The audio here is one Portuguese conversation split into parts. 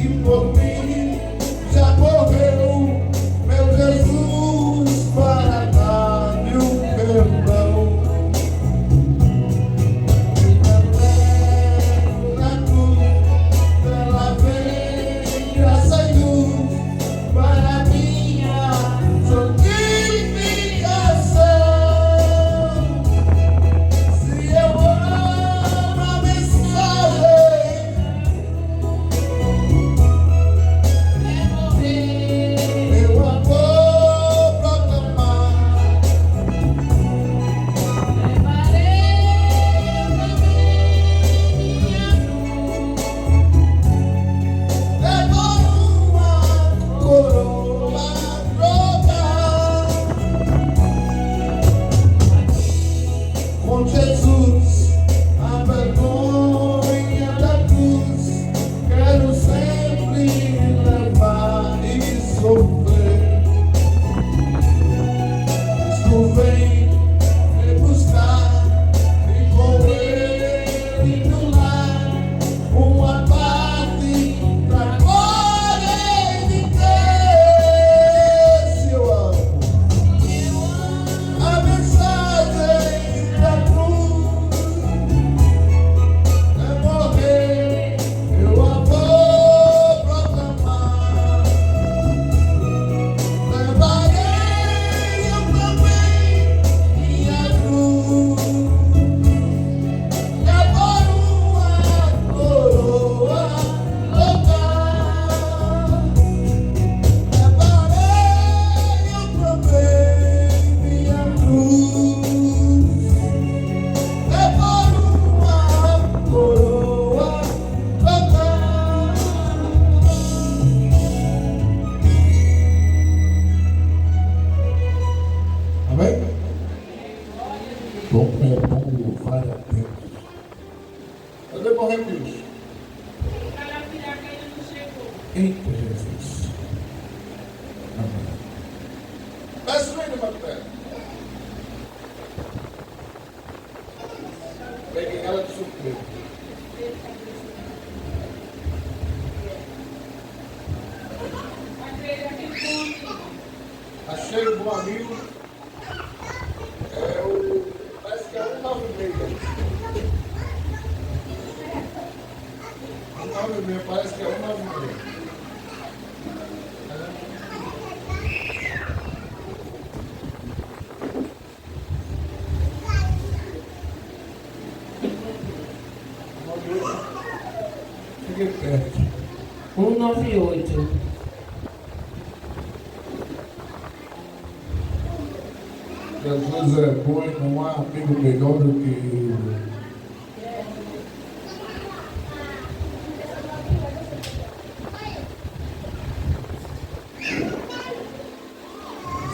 e por mim já morreu, meu Jesus, para dar-me o perdão. Na cruz, ela vem graça e luz para minha santificação. Se eu amo a mensagem, eu a vou proclamar. Levo uma coroa branca com Jesus, a vergonha da cruz, quero sempre levar e sofrer. Tu vem me buscar e com ele no lar, uma parte da glória de Deus. Se eu amo a mensagem da cruz, é morrer, eu a vou proclamar. Levarei eu também minha cruz, e agora uma coroa louca. Levarei eu também minha cruz, agora uma coroa louca. Amém? Bom, é bom louvar a Deus. Cadê o arrepio? Eita, Jesus. Amém. Desce bem no papel. Peguei ela de surpresa. Achei um bom amigo. Parece que é 196. 196, parece que é 196. Fiquei perto. 198. Jesus é bom e não há amigo melhor do que ele.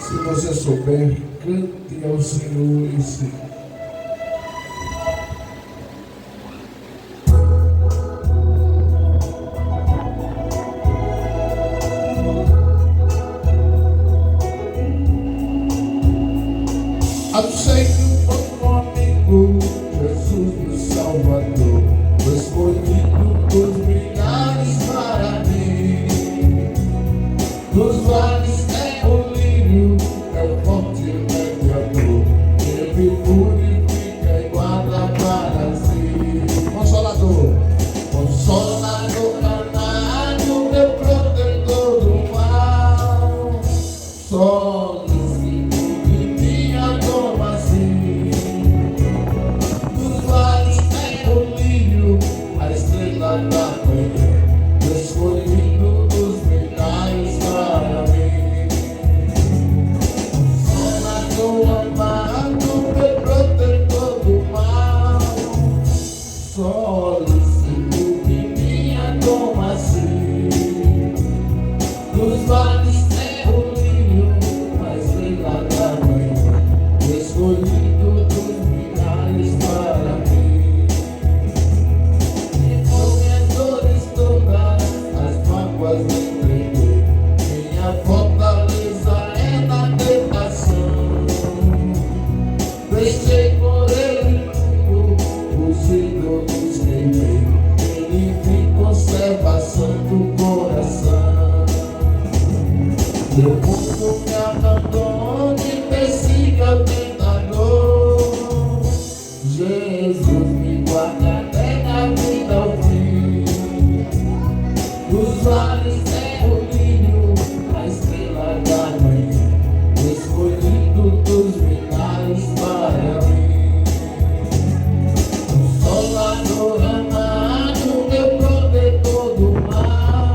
Se você souber, cante ao Senhor esse. Aceito como amigo Jesus, meu Salvador, o escolhido dos milhares para mim. Nos vales é o lírio, é o forte mediador, ele purifica e guarda para si. Consolador, consolador danado, meu protetor do mal. Só escolhido dos milhares para mim. Sonador amado, meu protetor do mal. Solicito que minha toma assim. Dos vales é o lírio, a estrela da manhã. Escolhido dos milhares para mim. Minha fortaleza é na tentação. Deixei por ele tudo, os ídolos queimei. Ele me conserva santo coração. Seu mundo me abandone, persiga o tentador. Jesus me guarda até da vida ao fim. Dos vales é o lírio, a estrela da manhã, o escolhido dos milhares para mim. O Salvador amado, meu protetor do mar,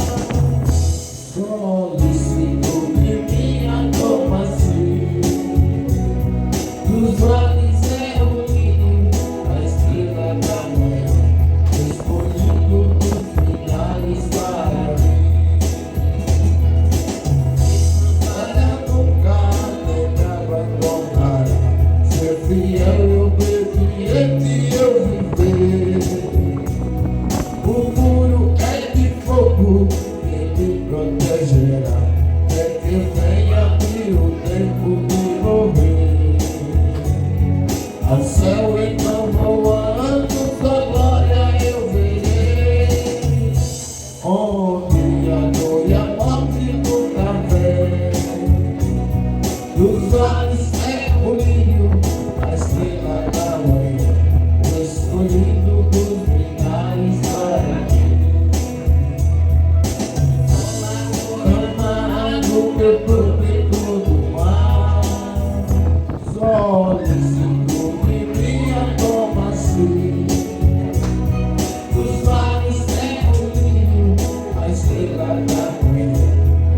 solicito de minha tomacia. Dos vales é o lírio, a estrela da manhã, o escolhido dos milhares para mim. Para nunca me abandonará, ser fiel e obediente eu viver. O muro é de fogo, ele protegerá, até que venha vir o tempo de morrer. Ao céu então voando, sua glória eu verei, onde a dor e a morte nunca vem. Dos vales é o lírio, a estrela da manhã, o escolhido dos milhares para mim. Amado, meu protetor do mar, solicito de minha tomacia. Dos vales é o lírio, a estrela da manhã,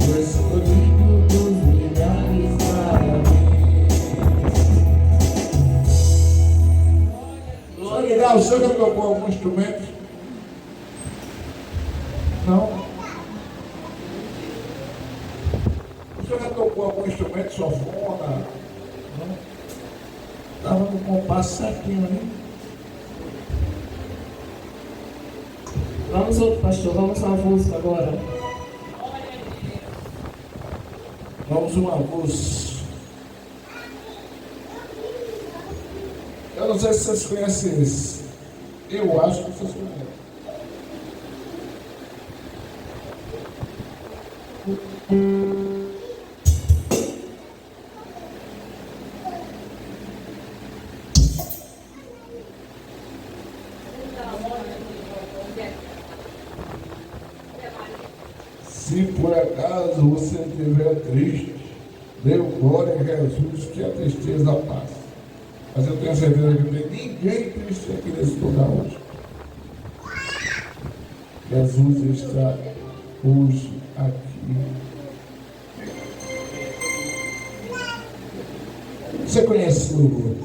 o escolhido dos milhares para mim. Legal, o senhor já tocou algum instrumento? Não? O senhor já tocou algum instrumento, sanfona? Não? Estava no compasso certinho ali. Vamos outro, pastor. Vamos a uma música agora. Vamos uma voz. Eu não sei se vocês conhecem esse. Eu acho que vocês conhecem. Se por acaso você estiver triste, dê glória a Jesus que a tristeza passa. Mas eu tenho certeza que não tem ninguém triste aqui nesse lugar hoje. Jesus está hoje aqui. Você conhece o louvor?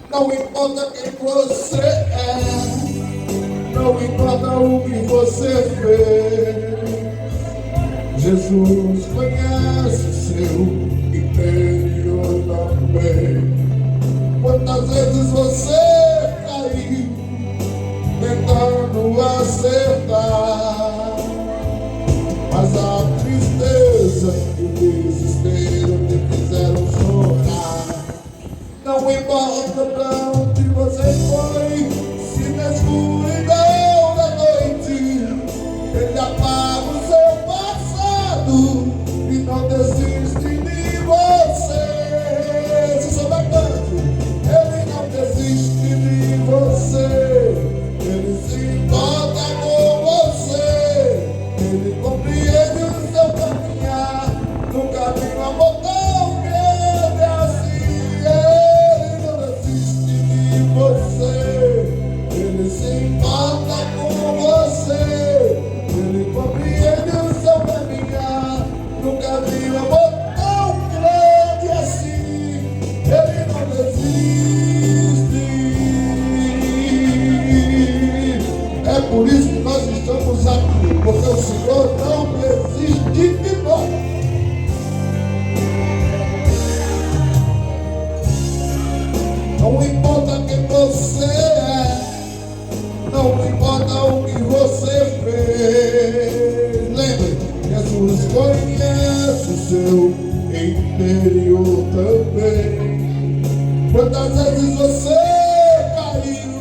Não importa quem você é, não importa o que você fez, Jesus conhece seu interior também. Quantas vezes você caiu tentando acertar, mas a tristeza e o desespero te fizeram chorar. Não importa pra onde você foi, se na escuridão da noite ele apaga o seu passado e não desiste de você. Se souber cante, ele não desiste de você, ele se importa com você, ele compreende o seu caminhar, no caminho amor tão grande assim. Ele se importa com você, ele compreende o seu caminhar, no caminho amor. seu interior também. Quantas vezes você caiu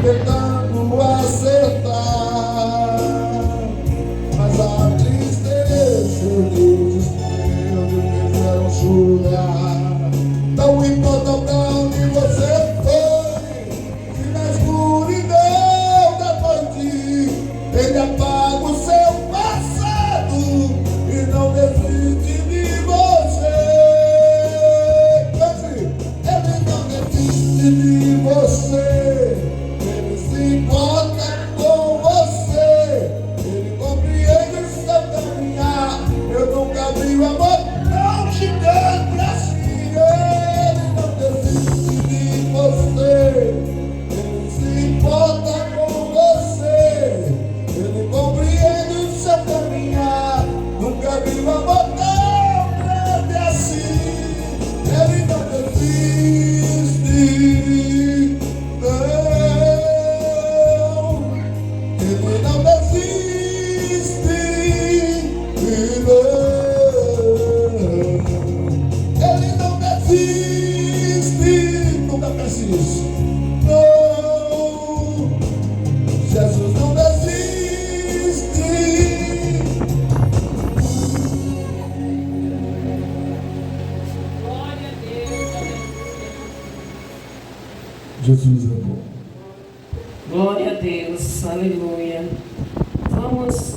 tentando acertar, mas a tristeza e o desespero me fizeram chorar. Não importa pra onde você foi, se na escuridão da noite ele apaga o seu passado e não desiste de você. Ele não desiste de você, ele se importa com você, ele compreende o seu caminhar. Eu nunca vi o amor tão gigante assim. Ele não desiste de você, ele se importa com você, ele compreende o seu caminhar. Nunca vi um amor tão grande assim. Ele não desiste, não. Ele não desiste, não. Ele não desiste, nunca desiste, não. Jesus não desiste. Glória a Deus. Jesus é bom. Glória a Deus. Aleluia. Vamos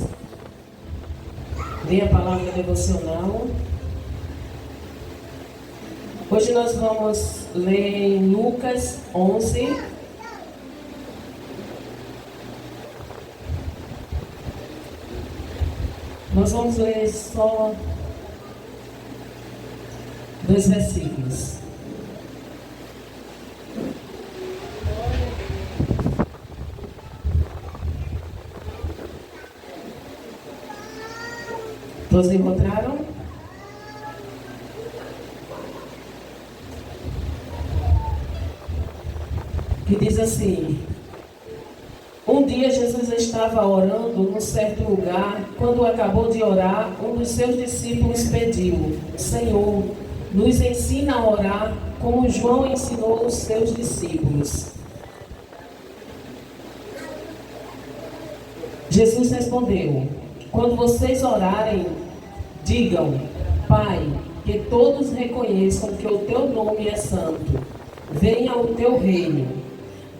ler a palavra devocional. Hoje nós vamos ler em Lucas 11. Nós vamos ler só 2 versículos. Todos encontraram? Que diz assim: um dia Jesus estava orando num certo lugar. Quando acabou de orar, um dos seus discípulos pediu: Senhor, nos ensina a orar como João ensinou os seus discípulos. Jesus respondeu: quando vocês orarem, digam: Pai, que todos reconheçam que o teu nome é santo. Venha o teu reino.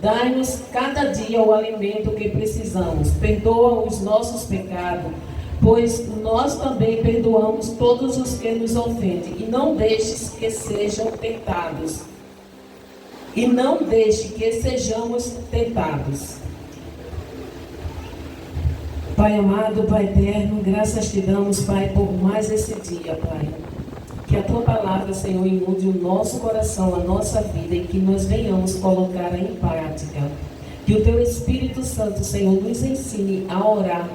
Dai-nos cada dia o alimento que precisamos. Perdoa os nossos pecados, pois nós também perdoamos todos os que nos ofendem. E não deixes que sejam tentados. E não deixe que sejamos tentados. Pai amado, Pai eterno, graças te damos, Pai, por mais esse dia, Pai. Que a Tua palavra, Senhor, inunde o nosso coração, a nossa vida, e que nós venhamos colocar em prática. Que o Teu Espírito Santo, Senhor, nos ensine a orar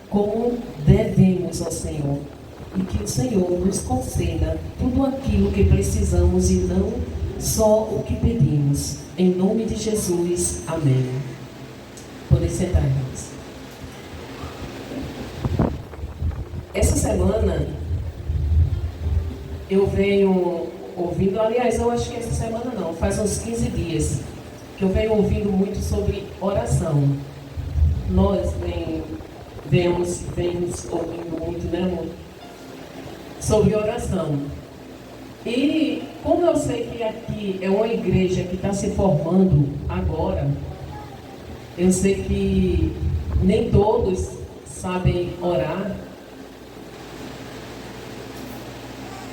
como devemos, ó Senhor. E que o Senhor nos conceda tudo aquilo que precisamos e não só o que pedimos. Em nome de Jesus, amém. Podem sentar, irmãos. Essa semana eu venho ouvindo, aliás, eu acho que essa semana não, faz uns 15 dias que eu venho ouvindo muito sobre oração. Nós vemos ouvindo muito, né, amor? Sobre oração. E como eu sei que aqui é uma igreja que está se formando agora, eu sei que nem todos sabem orar.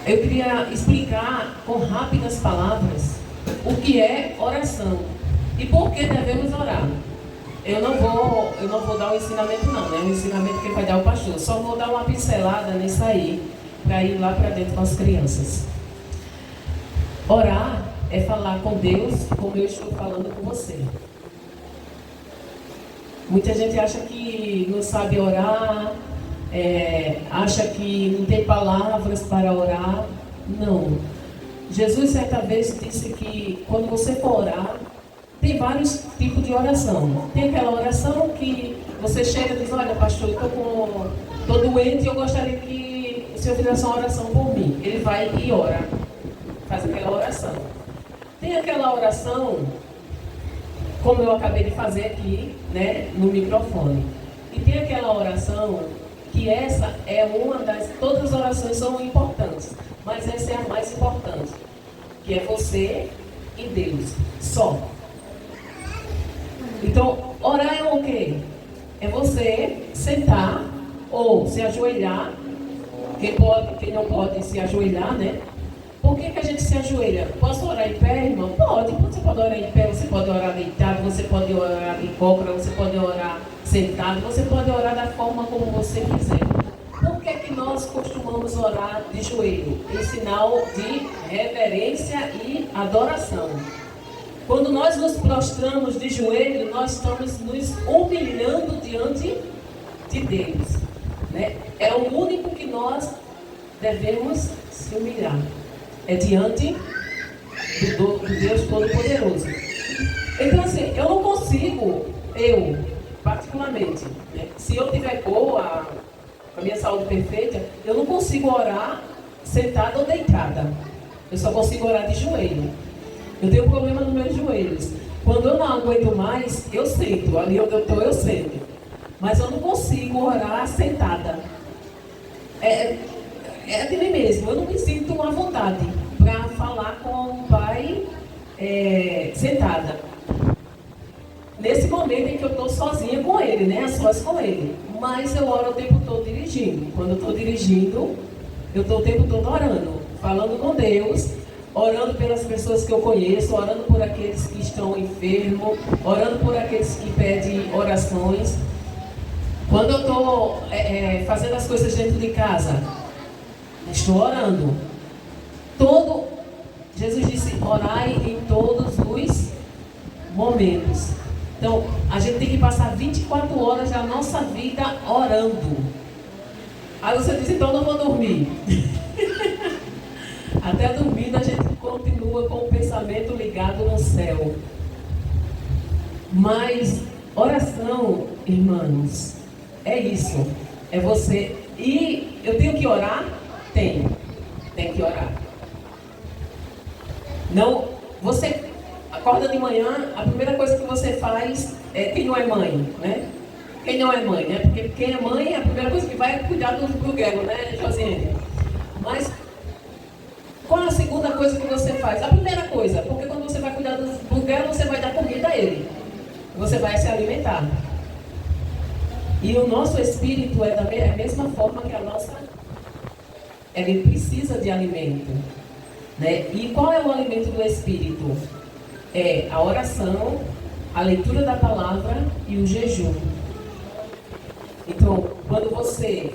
Eu queria explicar com rápidas palavras o que é oração e por que devemos orar. Eu não vou dar um ensinamento não, né? O ensinamento que vai dar o pastor. Só vou dar uma pincelada nisso aí, para ir lá para dentro com as crianças. Orar é falar com Deus como eu estou falando com você. Muita gente acha que não sabe orar, acha que não tem palavras para orar. Não. Jesus certa vez disse que quando você for orar, tem vários tipos de oração. Tem aquela oração que você chega e diz: olha, pastor, eu estou doente e eu gostaria que o se eu fizesse uma oração por mim, ele vai e ora, faz aquela oração. Tem aquela oração, como eu acabei de fazer aqui, né, no microfone. E tem aquela oração, que essa é uma das... Todas as orações são importantes, mas essa é a mais importante, que é você e Deus, só. Então, orar é o quê? É você sentar ou se ajoelhar. Quem não pode se ajoelhar, né? Por que a gente se ajoelha? Posso orar em pé, irmão? Pode. Você pode orar em pé, você pode orar deitado, você pode orar de cócoras, você pode orar sentado, você pode orar da forma como você quiser. Por que nós costumamos orar de joelho? Em sinal de reverência e adoração. Quando nós nos prostramos de joelho, nós estamos nos humilhando diante de Deus, né? É o único que nós devemos se humilhar. É diante do Deus Todo-Poderoso. Então assim, eu não consigo, particularmente, né? Se eu tiver boa, com a minha saúde perfeita, eu não consigo orar sentada ou deitada. Eu só consigo orar de joelho. Eu tenho um problema nos meus joelhos. Quando eu não aguento mais, eu sento. Ali onde eu estou, eu sento. Mas eu não consigo orar sentada. É de mim mesmo. Eu não me sinto à vontade para falar com o Pai sentada. Nesse momento em que eu estou sozinha com Ele, né? A sós com Ele. Mas eu oro o tempo todo dirigindo. Quando eu estou dirigindo, eu estou o tempo todo orando. Falando com Deus. Orando pelas pessoas que eu conheço, orando por aqueles que estão enfermos, orando por aqueles que pedem orações. Quando eu estou fazendo as coisas dentro de casa, estou orando. Jesus disse, orai em todos os momentos. Então, a gente tem que passar 24 horas da nossa vida orando. Aí você diz, então não vou dormir. Até dormindo a gente continua com o pensamento ligado no céu. Mas oração, irmãos, é isso. É você. E eu tenho que orar? Tem que orar. Não, você acorda de manhã, a primeira coisa que você faz é quem não é mãe, né? Quem não é mãe, né? Porque quem é mãe, a primeira coisa que vai é cuidar dos bruguelos, né, Josiane? Mas qual a segunda coisa que você faz? A primeira coisa, porque quando você vai cuidar dos bruguelos, você vai dar comida a ele. Você vai se alimentar. E o nosso espírito é da mesma forma que a nossa. Ele precisa de alimento, né? E qual é o alimento do espírito? É a oração, a leitura da palavra e o jejum. Então, quando você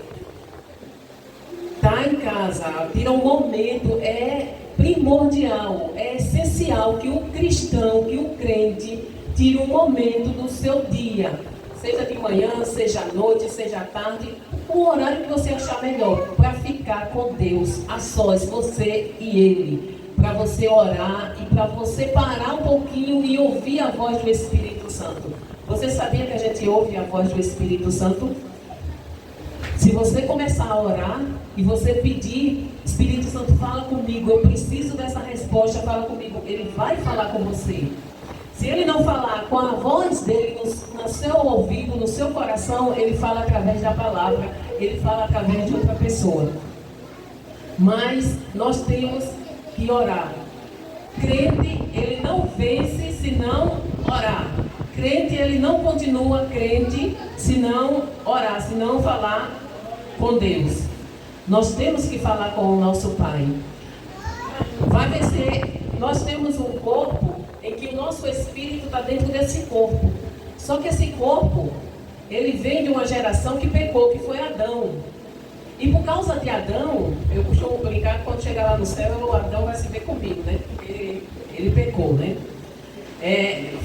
está em casa, tira um momento, é primordial, é essencial que o cristão, que o crente, tire um momento do seu dia, seja de manhã, seja à noite, seja à tarde, o horário que você achar melhor, para ficar com Deus, a sós, você e Ele, para você orar e para você parar um pouquinho e ouvir a voz do Espírito Santo. Você sabia que a gente ouve a voz do Espírito Santo? Se você começar a orar e você pedir, Espírito Santo, fala comigo, eu preciso dessa resposta, fala comigo, ele vai falar com você. Se ele não falar com a voz dele no seu ouvido, no seu coração, ele fala através da palavra, ele fala através de outra pessoa. Mas nós temos que orar. Crente, ele não vence se não orar. Crente, ele não continua crente se não orar, se não falar com Deus. Nós temos que falar com o nosso Pai. Vai vencer. Nós temos um corpo em que o nosso espírito está dentro desse corpo. Só que esse corpo, ele vem de uma geração que pecou, que foi Adão. E por causa de Adão, eu costumo brincar que quando chegar lá no céu, o Adão vai se ver comigo, né? Porque ele pecou, né?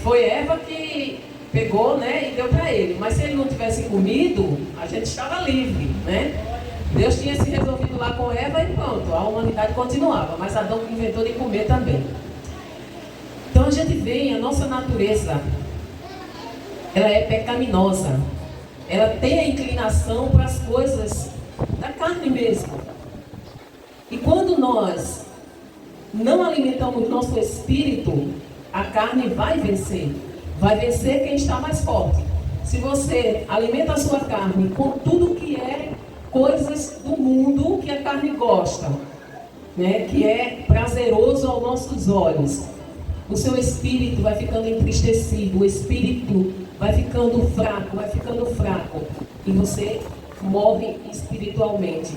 Foi Eva que pegou, né, e deu para ele. Mas se ele não tivesse comido, a gente estava livre, né? Deus tinha se resolvido lá com Eva e pronto, a humanidade continuava. Mas Adão inventou de comer também. Então a gente vê, a nossa natureza, ela é pecaminosa. Ela tem a inclinação para as coisas da carne mesmo. E quando nós não alimentamos nosso espírito, a carne vai vencer. Vai vencer quem está mais forte. Se você alimenta a sua carne com tudo que é coisas do mundo que a carne gosta, né, que é prazeroso aos nossos olhos, o seu espírito vai ficando entristecido, o espírito vai ficando fraco, e você morre espiritualmente.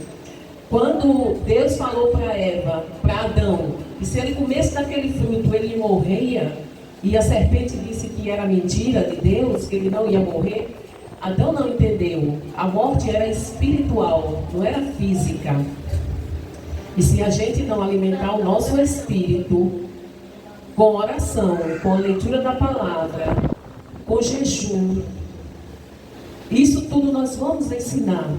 Quando Deus falou para Eva, para Adão, que se ele comesse daquele fruto ele morria, e a serpente disse que era mentira de Deus, que ele não ia morrer, Adão não entendeu. A morte era espiritual, não era física. E se a gente não alimentar o nosso espírito com oração, com a leitura da palavra, com jejum, isso tudo nós vamos ensinar.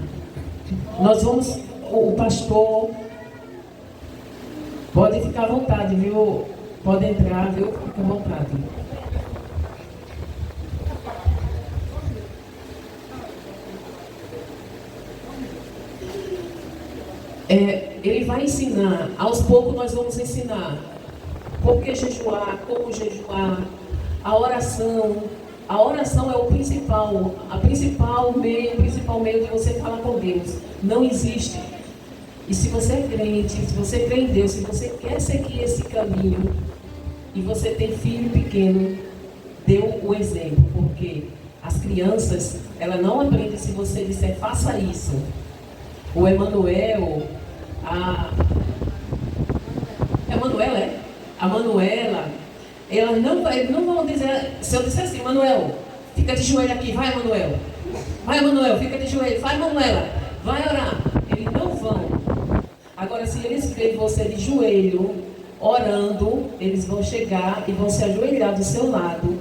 Nós vamos, o pastor pode ficar à vontade, viu? Pode entrar, viu? Fica à vontade. Ele vai ensinar, aos poucos nós vamos ensinar por que jejuar, como jejuar, a oração. A oração é o principal, o principal meio de você falar com Deus. Não existe. E se você é crente, se você crê em Deus, se você quer seguir esse caminho, e você tem filho pequeno, dê o exemplo, porque as crianças, elas não aprendem se você disser, faça isso. O Emanuel, a Manuela, elas não vão dizer, se eu disser assim, Manuel, fica de joelho aqui, vai Manuel, fica de joelho, vai Manuela, vai orar. Eles não vão. Agora, se eles verem você de joelho, orando, eles vão chegar e vão se ajoelhar do seu lado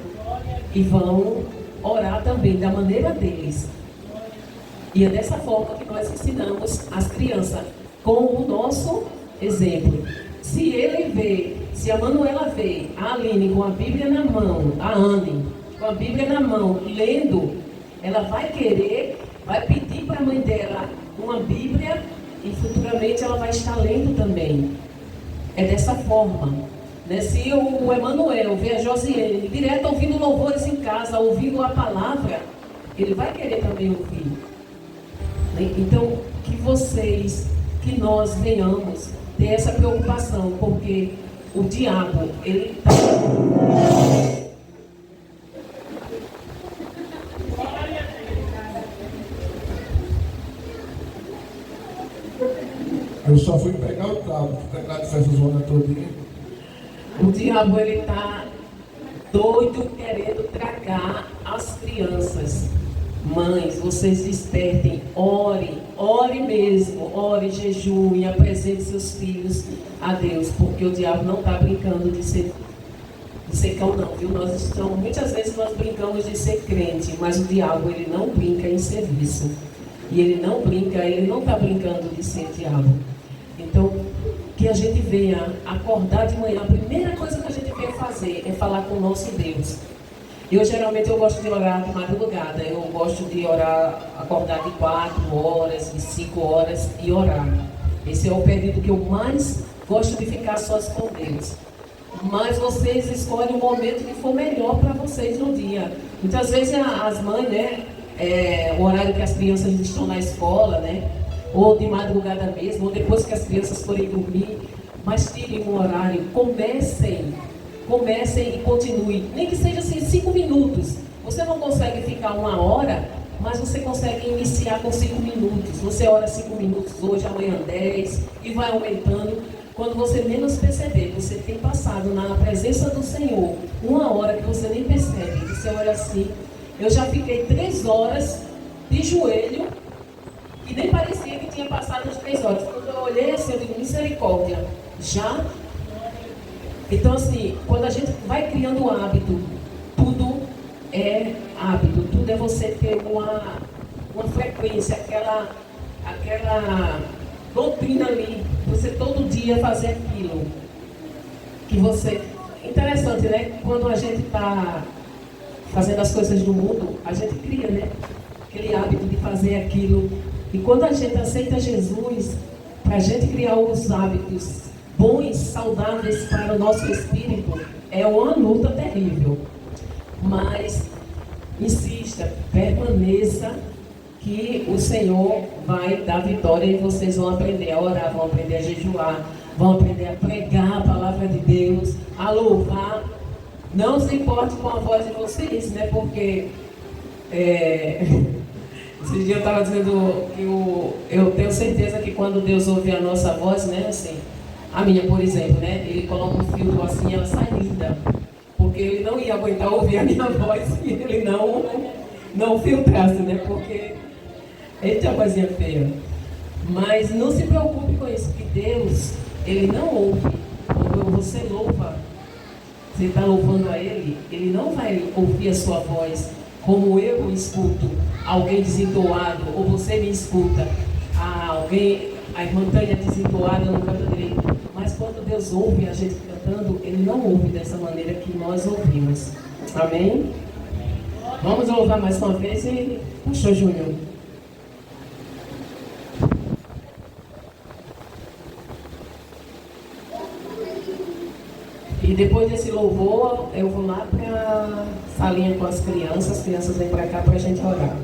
e vão orar também, da maneira deles. E é dessa forma que nós ensinamos as crianças, com o nosso exemplo. Se ele vê, se a Manuela vê a Aline com a Bíblia na mão, a Anne com a Bíblia na mão, lendo, ela vai querer, vai pedir para a mãe dela uma Bíblia e futuramente ela vai estar lendo também. É dessa forma. Né? Se o Emanuel vê a Josiane direto ouvindo louvores em casa, ouvindo a palavra, ele vai querer também ouvir. Então, que nós venhamos ter essa preocupação, porque o diabo, ele está... Eu só fui pegar o cabo, pegar essa zona todinha. O diabo, ele está doido querendo tragar as crianças. Mães, vocês despertem, ore mesmo, ore, jejum, apresente seus filhos a Deus, porque o diabo não está brincando de ser cão não, viu? Muitas vezes nós brincamos de ser crente, mas o diabo, ele não brinca em serviço. E ele não está brincando de ser diabo. Então, que a gente venha acordar de manhã, a primeira coisa que a gente vem fazer é falar com o nosso Deus. Geralmente eu gosto de orar de madrugada, eu gosto de orar, acordar de 4 horas, de 5 horas e orar. Esse é o período que eu mais gosto de ficar sós com Deus. Mas vocês escolhem o momento que for melhor para vocês no dia. Muitas vezes as mães, né, o horário que as crianças estão na escola, né, ou de madrugada mesmo, ou depois que as crianças forem dormir, mas tirem um horário, comecem e continuem, nem que seja assim 5 minutos. Você não consegue ficar 1 hora, mas você consegue iniciar com 5 minutos. Você ora 5 minutos hoje, amanhã 10, e vai aumentando. Quando você menos perceber, você tem passado na presença do Senhor 1 hora que você nem percebe. Você olha assim, eu já fiquei 3 horas de joelho e nem parecia que tinha passado as 3 horas. Quando eu olhei assim, eu digo, misericórdia, já? Então assim, quando a gente vai criando hábito, tudo é hábito, tudo é você ter uma frequência, aquela doutrina ali, você todo dia fazer aquilo que você... Interessante, né? Quando a gente está fazendo as coisas do mundo, a gente cria, né? Aquele hábito de fazer aquilo. E quando a gente aceita Jesus, para a gente criar os hábitos bons, saudáveis para o nosso espírito, é uma luta terrível. Mas insista, permaneça, que o Senhor vai dar vitória e vocês vão aprender a orar, vão aprender a jejuar, vão aprender a pregar a palavra de Deus, a louvar. Não se importe com a voz de vocês, né? Porque esse dia eu estava dizendo que eu tenho certeza que quando Deus ouve a nossa voz, né? Assim, a minha, por exemplo, né? Ele coloca um filtro assim, ela sai linda. Porque ele não ia aguentar ouvir a minha voz se ele não filtrasse, né? Porque ele tem uma vozinha feia. Mas não se preocupe com isso, que Deus, Ele não ouve. Quando você louva, você está louvando a Ele, Ele não vai ouvir a sua voz como eu escuto alguém desentoado, ou você me escuta, alguém, a irmã Tânia desentoada no canto direito. Mas quando Deus ouve a gente cantando, Ele não ouve dessa maneira que nós ouvimos. Amém? Vamos louvar mais uma vez e puxou, Júnior. E depois desse louvor, eu vou lá para a salinha com as crianças vêm para cá para a gente orar.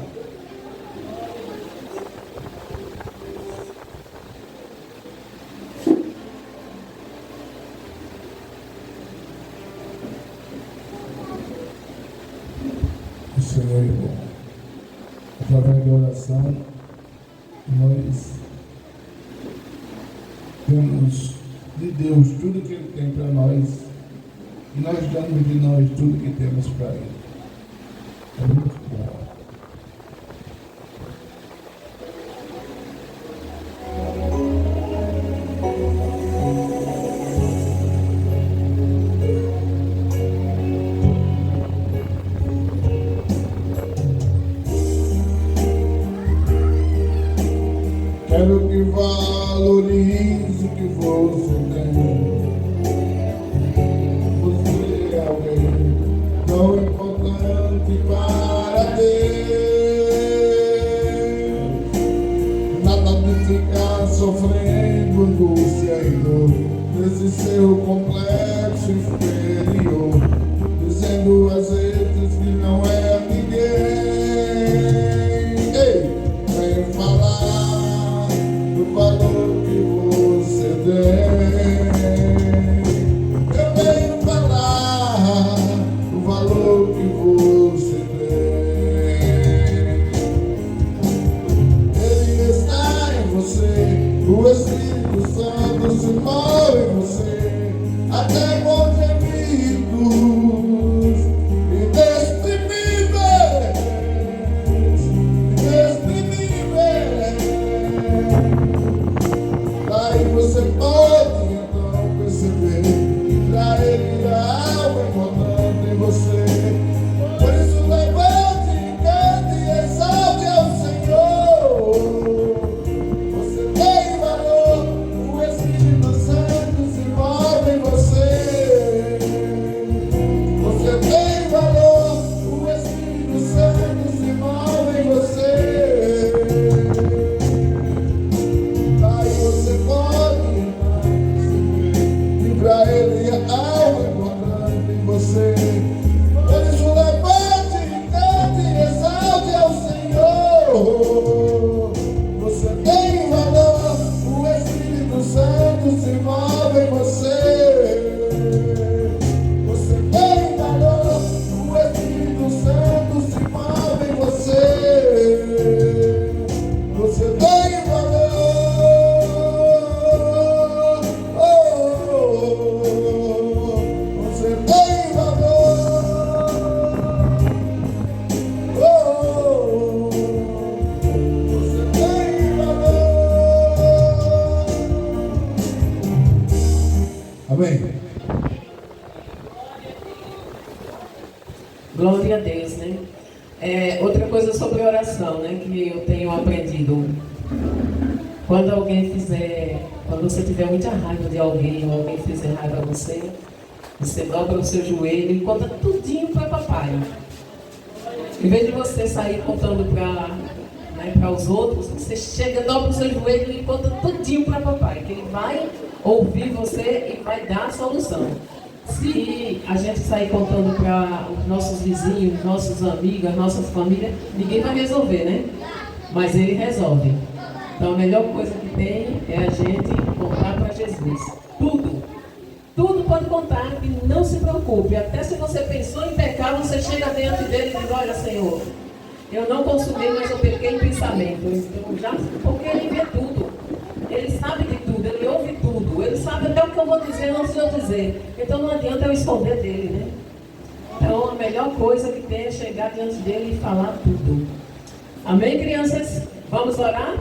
O Senhor é bom. Através da oração, nós temos de Deus tudo que Ele tem para nós e nós damos de nós tudo que temos para Ele. É muito bom. Quero que valorize o que você tem. Você é alguém tão importante para Deus. Nada de ficar sofrendo angústia e dor nesse seu complexo inferior, dizendo às vezes que não é ninguém. Ei, vem falar do valor que você tem. Eu venho falar do valor que você tem. Ele está em você, o Espírito Santo se move em você, até com gemidos inexprimíveis. Daí você pode então perceber que pra Ele há algo importante em você. Por isso levante, cante e exalte ao Senhor. Você tem valor, o Espírito Santo se move em você. Você tem valor, o Espírito Santo se move em você. Aí você pode perceber que pra Ele há algo importante em você. Por isso levante, cante e exalte ao Senhor. Você tem valor, o Espírito Santo se move em você. Você tem valor, o Espírito Santo se move em você. Você tem valor. Você tem valor. Você tem valor. Amém. Glória a Deus, né? Outra coisa sobre oração, né? Que eu tenho aprendido. Quando você tiver muita raiva de alguém, ou alguém fizer raiva a você, você dobra o seu joelho e conta tudinho para papai. Em vez de você sair contando para né, para os outros, você chega, dobra o seu joelho e conta tudinho para papai, que ele vai ouvir você e vai dar a solução. Se a gente sair contando para os nossos vizinhos, nossos amigos, as nossas famílias, ninguém vai resolver, né? Mas ele resolve. Então a melhor coisa que tem é a gente contar para Jesus. Tudo. Tudo pode contar, e não se preocupe. Até se você pensou em pecar, você chega diante dele e diz: olha, Senhor, eu não consumi, mas eu pequei em pensamento. Então, já, porque ele vê tudo. Ele sabe de tudo, ele ouve tudo. Ele sabe até o que eu vou dizer antes de eu dizer. Então não adianta eu esconder dele, né? Então a melhor coisa que tem é chegar diante dele e falar tudo. Amém, crianças? Vamos orar?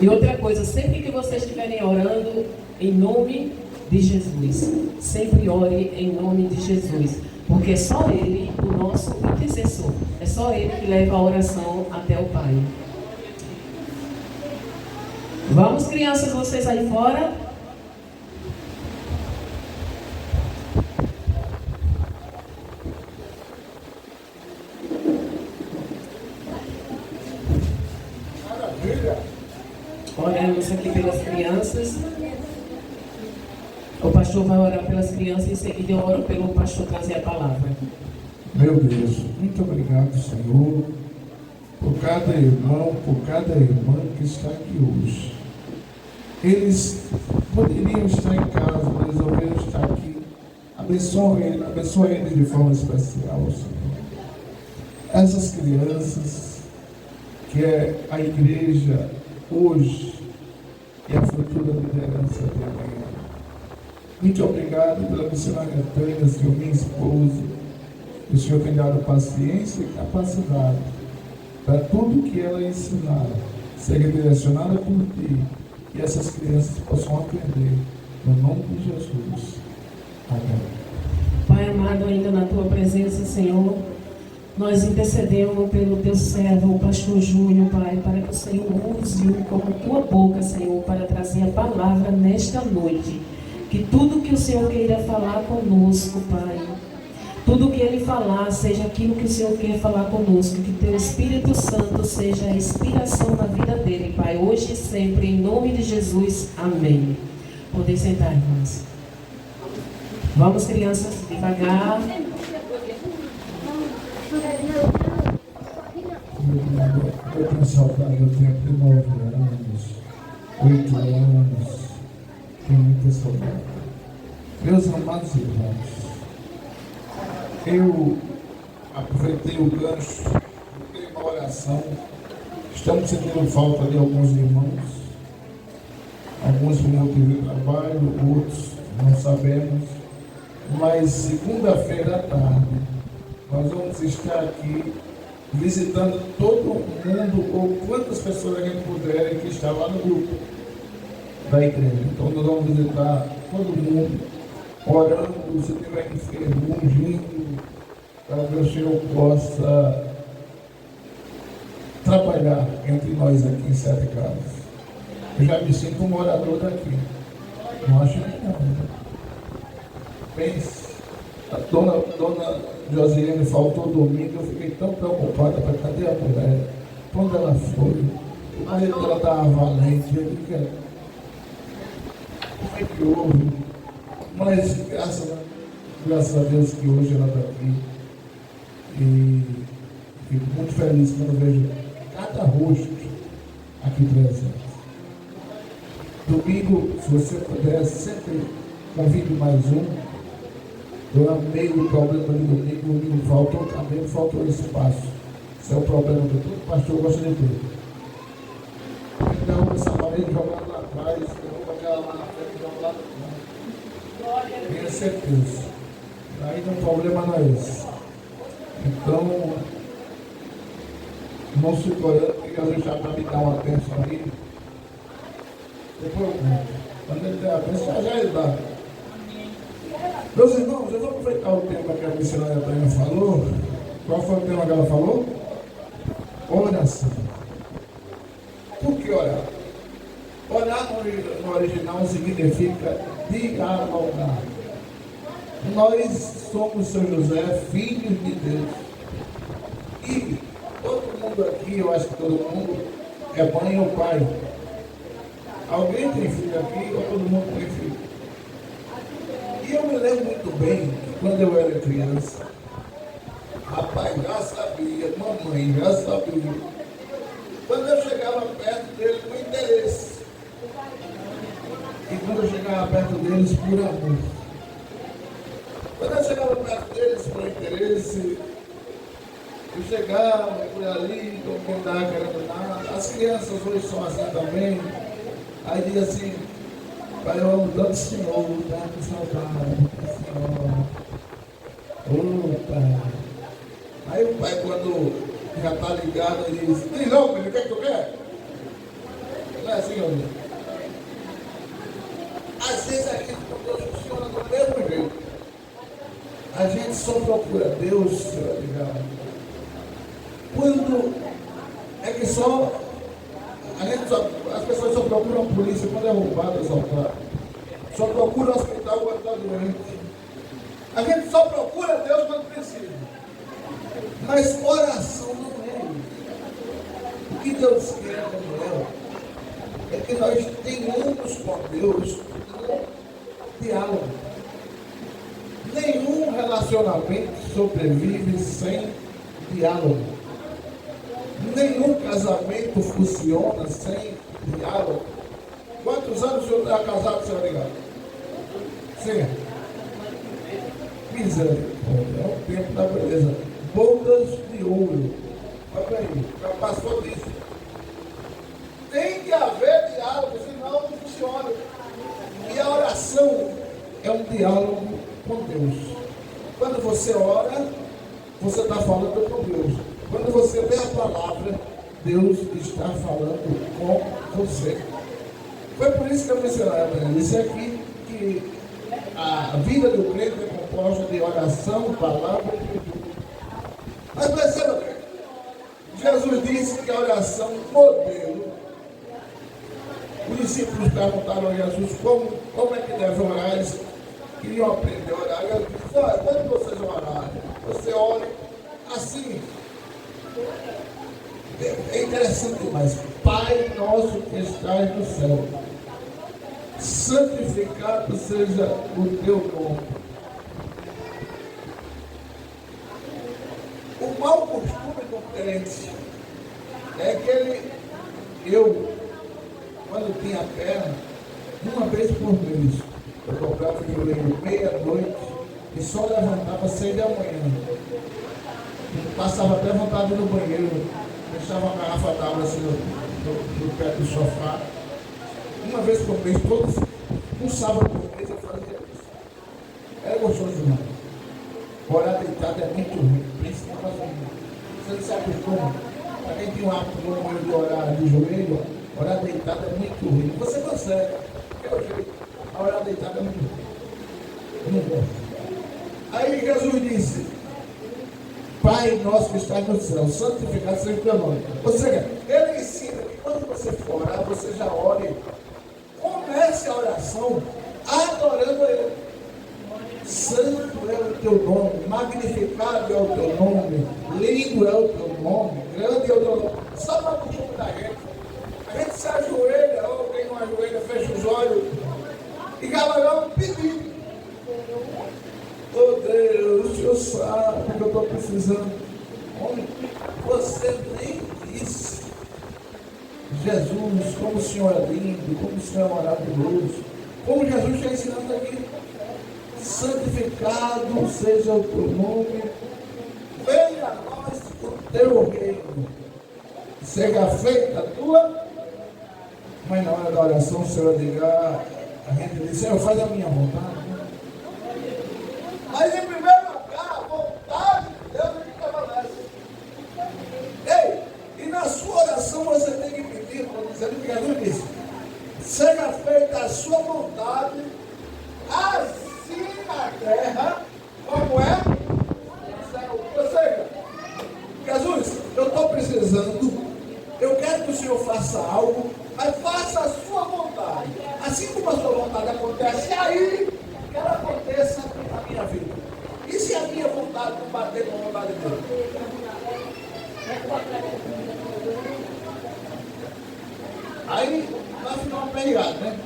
E outra coisa, sempre que vocês estiverem orando em nome de Jesus, sempre ore em nome de Jesus, porque é só Ele, o nosso intercessor, é só Ele que leva a oração até o Pai. Vamos, crianças, vocês aí fora. Oramos aqui pelas crianças. O pastor vai orar pelas crianças e em seguida eu oro pelo pastor trazer a palavra. Meu Deus, muito obrigado, Senhor, por cada irmão, por cada irmã que está aqui hoje. Eles poderiam estar em casa, mas resolveram estar aqui. Abençoa eles de forma especial, Senhor. Essas crianças, que é a igreja hoje e a futura liderança de amanhã. Muito obrigado pela missionária Tânia, Senhor, minha esposa. O Senhor tem dado paciência e capacidade para tudo que ela ensinar seja direcionada por Ti e essas crianças possam aprender no nome de Jesus. Amém. Pai amado, ainda na Tua presença, Senhor, nós intercedemos pelo Teu servo, o pastor Júnior, Pai, para que o Senhor use-o como Tua boca, Senhor, para trazer a palavra nesta noite. Que tudo que o Senhor queira falar conosco, Pai, tudo que Ele falar seja aquilo que o Senhor quer falar conosco. Que Teu Espírito Santo seja a inspiração na vida dele, Pai, hoje e sempre, em nome de Jesus. Amém. Podem sentar, irmãos. Vamos, crianças, devagar. Eu tenho saudade do tempo de 9 anos, 8 anos, tenho muita saudade. Meus amados irmãos, eu aproveitei o gancho, fiz uma oração. Estamos sentindo falta de alguns irmãos, alguns por motivo de trabalho, outros não sabemos, mas segunda-feira à tarde nós vamos estar aqui visitando todo mundo, ou quantas pessoas a gente puder que está lá no grupo da igreja. Então nós vamos visitar todo mundo, orando, se tiver enfermo, ungindo, para que o Senhor possa trabalhar entre nós aqui em Sete Casas. Eu já me sinto um morador daqui. Não acho que não. Pense, a dona Josiane faltou domingo, eu fiquei tão preocupada, para cadê a mulher? Quando ela foi, o marido dela estava valente, eu digo, como é que houve? Mas graças a Deus que hoje ela está aqui. E fico muito feliz quando vejo cada rosto aqui presente. Domingo, se você puder, sempre convide mais um. Eu amei o problema de domingo, faltou cabelo, faltou espaço. Esse é o problema de todo pastor gosta de ter. Derruba essa parede, joga lá atrás, derruba aquela lá na frente, joga lá no fundo. Tenha certeza. Aí não, o problema não é esse. Então, não se orando, porque às vezes já para me dar uma bênção aí. Depois eu conto. Quando ele der a bênção, já ele dá. Meus irmãos, eu vou aproveitar o tema que a missionária Tânia falou. Qual foi o tema que ela falou? Oração. Por que orar? Orar no original significa dialogar. Nós somos São José, filhos de Deus. E todo mundo aqui, eu acho que todo mundo é mãe ou pai. Alguém tem filho aqui ou todo mundo tem filho? E eu me lembro muito bem que quando eu era criança, rapaz já sabia, mamãe já sabia. Quando eu chegava perto dele com interesse. E quando eu chegava perto deles por amor. Quando eu chegava perto deles por interesse, eu chegava por ali, como quem estava querendo nada. As crianças hoje são assim também. Aí diz assim, pai, eu amo tanto o Senhor, tá com saudade, Senhor. Pai. Aí o pai, quando já está ligado, ele diz, diz não, filho, o que é que tu quer? Não é assim, homem? Às vezes a gente com Deus funciona do mesmo jeito. A gente só procura Deus, senhor ligado. Quando é que só as pessoas só procuram a polícia quando é roubado, assaltado. Só procura o hospital quando está doente. A gente só procura Deus quando precisa. Mas oração não é isso. O que Deus quer, Daniel, é que nós tenhamos com Deus um diálogo. Nenhum relacionamento sobrevive sem diálogo. Nenhum casamento funciona sem diálogo. Quantos anos o senhor está casado, senhor ligado? Sim. Misericórdia, é o tempo da beleza. Bodas de ouro. Olha aí, já passou disso. Tem que haver diálogo, senão não funciona. E a oração é um diálogo com Deus. Quando você ora, você está falando com Deus. Quando você lê a palavra, Deus está falando com você. Foi por isso que eu mencionei para ele. Isso aqui, que a vida do crente é composta de oração, palavra e pedido. Mas perceba, Jesus disse que a oração modelo. Os discípulos perguntaram a Jesus como é que deve orar. Eles queriam aprender a orar. E ele disse, olha, quando vocês orarem, você ore assim. É interessante demais. Pai nosso que estás no céu, santificado seja o teu nome. O mau costume do crente é que quando tinha perna, uma vez por mês, eu comprava o joelho meia-noite e só levantava às 6 da manhã. Passava até vontade no banheiro, deixava uma garrafa d'água assim no pé do sofá. Uma vez por mês, um sábado por mês eu fazia isso. Era gostoso demais. Orar deitado é muito ruim, principalmente. Você não sabe como? Para quem tem um hábito no de orar de joelho, orar deitado é muito ruim. Você consegue, é o jeito. Orar deitado é muito ruim. Eu não gosto. Aí Jesus disse, Pai nosso que está no céu, santificado seja o teu nome. Ou seja, ele ensina que quando você for orar, você já ore. Comece a oração adorando ele. Santo é o teu nome, magnificado é o teu nome, lindo é o teu nome, grande é o teu nome. Só para o costume da gente. A gente se ajoelha, ou quem não ajoelha, fecha os olhos e galará um pedido. Oh Deus, o Senhor sabe que eu estou precisando. Homem, você nem disse. Jesus, como o Senhor é lindo, como o Senhor é maravilhoso, como Jesus está ensinando aqui. Santificado seja o teu nome, venha a nós o teu reino, seja feita a tua. Mas na hora da oração, o Senhor ligar, a gente diz, Senhor, faz a minha vontade. Mas em primeiro lugar, a vontade de Deus é que prevalece. Ei, e na sua oração você tem que pedir, como dizendo que Jesus disse, seja feita a sua vontade, assim na terra, como é no céu. Ou seja, Jesus, eu estou precisando, eu quero que o Senhor faça algo, mas faça a sua vontade. Assim como a sua vontade acontece aí, que ela aconteça na minha minha vida? E se a minha vontade não bater com a vontade de Deus? Aí nós ficamos perreados, né?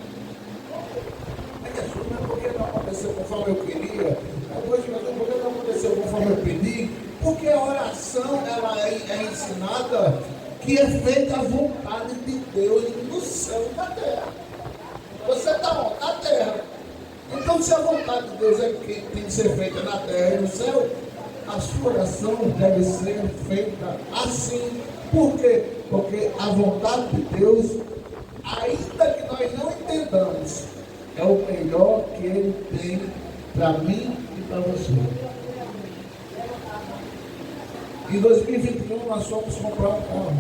Mas Jesus, mas por que não aconteceu conforme eu queria? Depois, por que não aconteceu conforme eu pedi? Porque a oração ela é ensinada que é feita a vontade de Deus no céu e na terra. Você está onde? Na terra. Então, se a vontade de Deus é que tem que ser feita na terra e no céu, a sua oração deve ser feita assim. Por quê? Porque a vontade de Deus, ainda que nós não entendamos, é o melhor que Ele tem para mim e para você. Em 2021 nós fomos comprar um carro.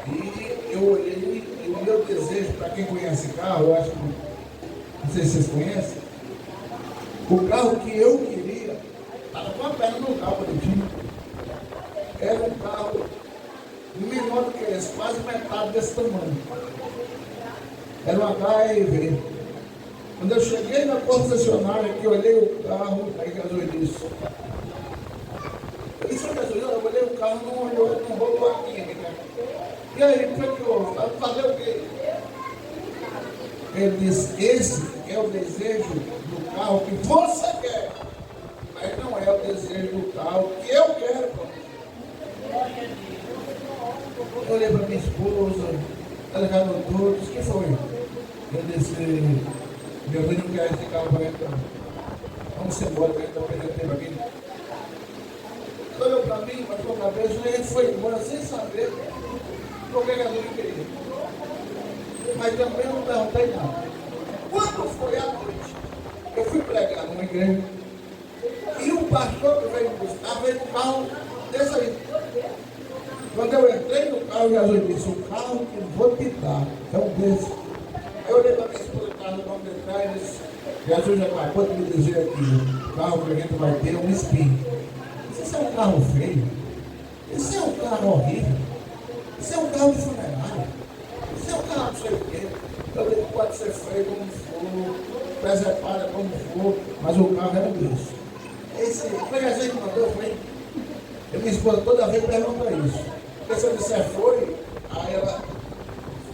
E eu olhei, e o meu desejo, para quem conhece carro, eu acho que, não sei se vocês conhecem, o carro que eu queria, estava com a perna no carro, bonitinho. Era um carro menor do que esse, quase metade desse tamanho. Era uma HRV. Quando eu cheguei na concessionária, que eu olhei o carro, aí Jesus disse, eu olhei o carro, não rolou a química. E aí, o que eu vou fazer o quê? Ele disse, esse é o desejo do carro que você quer, mas não é o desejo do carro que eu quero. Eu olhei para minha esposa, ela já notou, disse, que foi? Eu disse, meu filho não quer esse carro para entrar. Vamos embora, que a gente está perdendo tempo aqui. Ela olhou para mim, bateu a cabeça, e a gente foi embora sem saber por que a gente queria. Mas também eu não perguntei nada. Quando foi à noite, eu fui pregar numa igreja, e o pastor que veio me buscar veio no carro desse aí. Quando eu entrei no carro, Jesus disse, o carro que eu vou te dar é um desse. Eu olhei para minha esposa, estava no banco de trás, e disse, Jesus já acabou de me dizer aqui, o carro que a gente vai ter é um espinho. Isso é um carro feio, isso é um carro horrível, isso é um carro de funerário, isso é um carro não sei o quê. Eu digo, pode ser feio como for, preservado como for, mas o carro é um Deus. Esse, foi a gente que mandou, foi? E minha esposa toda vez pergunta isso. Porque se eu disser foi, aí ela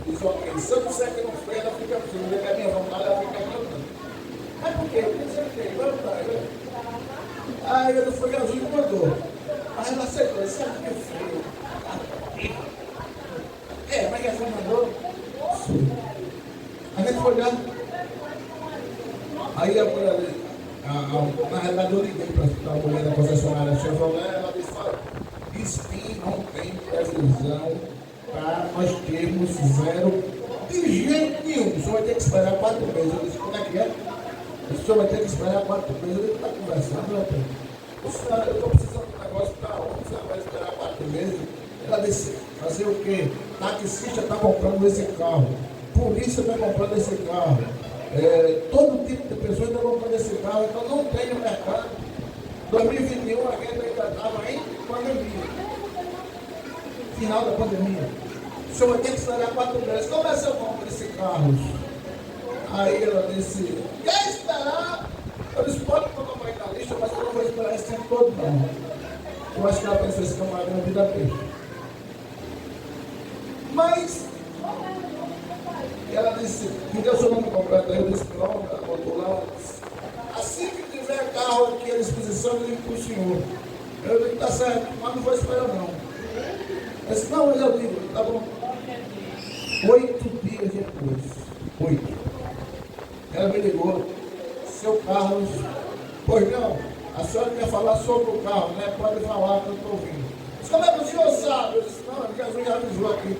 diz, ok, se eu disser que não foi, ela fica fria, que a minha vontade, ela fica cantando. Mas por quê? Porque você tem, aí ele foi Jesus que mandou. Mas ela aceitou, isso é muito feio. Mas Jesus mandou. A gente foi lá. Aí a mulher ali, na realidade eu liguei para a mulher da concessionária Chevrolet, ela disse, olha, espinho não tem previsão para nós termos zero de jeito nenhum. O senhor vai ter que esperar 4 meses. Eu disse, como é que é? O senhor vai ter que esperar 4 meses. Eu está conversando, meu pai. Eu estou precisando de um negócio para onde? Você vai esperar 4 meses? Ela disse, fazer o quê? Taxista está comprando esse carro. Polícia está comprando esse carro. Todo tipo de pessoas está comprando esse carro. Então não tem no mercado. 2021 a gente ainda estava em pandemia. Final da pandemia. O senhor vai ter que esperar 4 meses. Como é que eu compro esse carro? Aí ela disse, quer esperar? Eu disse, pode colocar aí na lista, mas eu não vou esperar esse tempo todo, não. Eu acho que ela pensou, esse camarada na vida dele. Mas, ela disse, me deu seu nome completo aí, eu disse, não, ela botou lá. Assim que tiver carro aqui à disposição, eu digo para o senhor. Eu digo, tá certo, mas não vou esperar não. Eu disse, não, mas eu digo, tá bom. 8 dias depois, 8. Ela me ligou, seu Carlos, pois não, a senhora quer falar sobre o carro, né? Pode falar que eu estou ouvindo. Disse, como é que o senhor sabe? Eu disse, não, Jesus já avisou aqui.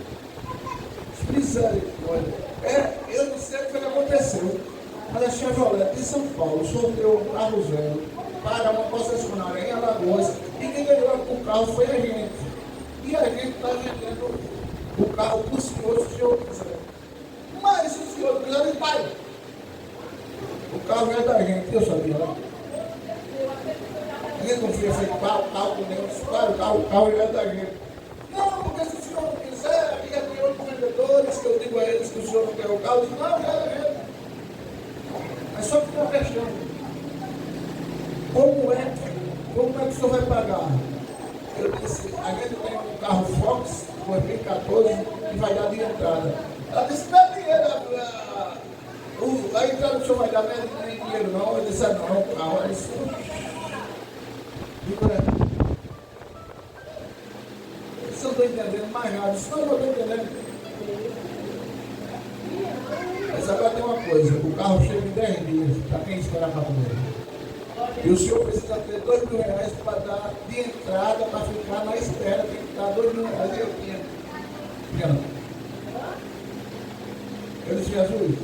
Misericórdia. Eu não sei o que aconteceu, mas a Chevrolet de São Paulo sorteou um carro zero para uma concessionária em Alagoas e quem ganhou o carro foi a gente. E a gente está vendendo o carro para o senhor, se o senhor quiser. Mas se o senhor quiser, ele vai. O carro é da gente, eu sabia lá. A gente não tinha feito carro com nenhum disparo, o carro é da gente. Não, porque se o senhor não quiser, aí tem outros vendedores que eu digo a eles que o senhor não quer o carro, eu digo, não, é da gente. É só que tem uma questão. Como é que o senhor vai pagar? Eu disse, a gente tem um carro Fox 2014 e vai dar de entrada. Ela disse, não é dinheiro, a entrada que o senhor vai dar não é nem dinheiro não. Eu disse, não, o carro é isso. Digo, eu não estou entendendo mais nada. Isso não eu estou entendendo. Mas agora tem uma coisa, o carro chega em 10 dias, para quem esperar para comer. E o senhor precisa ter R$2.000 para dar de entrada, para ficar na espera, tem que dar R$2.000 e eu tinha. Eu disse, Jesus,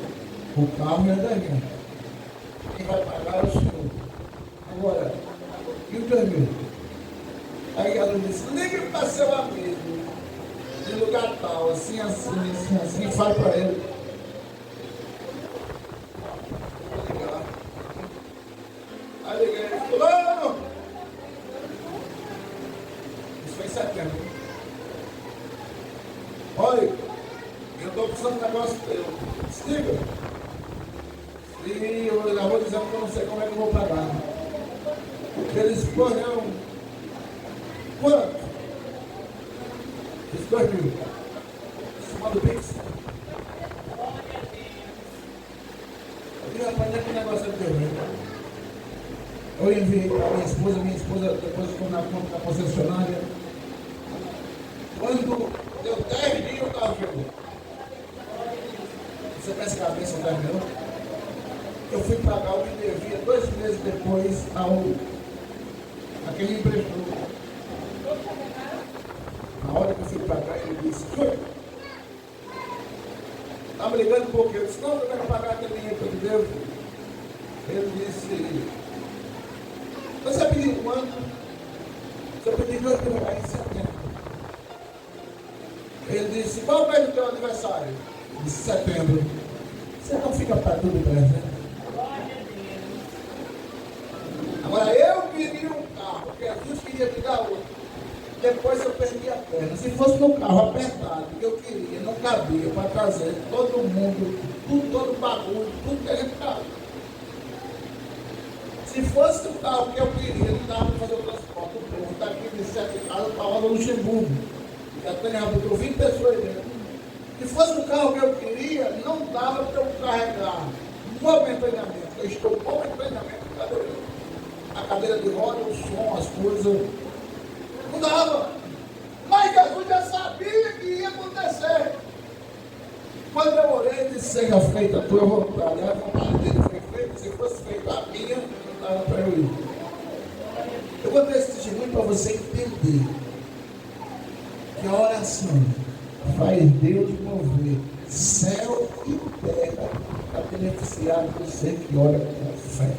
o carro é da gente. Quem vai pagar é o senhor. Agora, e o 2.000? Aí Jesus disse, ligue para seu amigo, de lugar tal, assim, e fale para ele. Aí liguei, fulano! Isso foi em setembro. Olha, eu estou precisando de um negócio teu. Diga. E eu já vou dizendo que eu não sei como é que eu vou pagar. Ele disse, pô, não. Quanto? Disse, 2.000. Chamado Pix. Eu disse, rapaz, onde é que o negócio é teu, né? Eu enviei para minha esposa depois foi na conta da concessionária. Quando deu 10 dias, o carro chegou. Você pensa que a bênção terminou? Eu fui pagar o que devia 2 meses depois a quem me emprestou. Na hora que eu fui pagar, ele disse, está me ligando por quê? Eu disse, não, eu quero pagar aquele dinheiro que eu te devo. Ele disse, você pediu quanto? Você pediu R$2.000 em setembro. Ele disse, qual é o teu aniversário? Eu disse, setembro. Você não fica para tudo presente. Agora eu queria um carro, porque Jesus queria me dar outro. Depois eu perdi a perna. Se fosse no carro apertado, que eu queria, não cabia para trazer todo mundo, todo bagulho, tudo que a gente tava. Se fosse o carro que eu queria, não dava para fazer o transporte. O povo está aqui de 7 casas para lá no Luxemburgo. Já botou 20 pessoas dentro. Se fosse o carro que eu queria, não dava para eu carregar um bom treinamento. Eu estou bom em treinamento de cadeira. A cadeira de roda, o som, as coisas. Não dava. Mas Jesus já sabia que ia acontecer. Quando eu orei, disse, seja feita a tua vontade. A vontade dele foi feita. Se fosse feita a minha, não dava para eu ir. Eu vou dar esse testemunho para você entender que a oração faz Deus mover céu e terra para beneficiar você que ora com fé.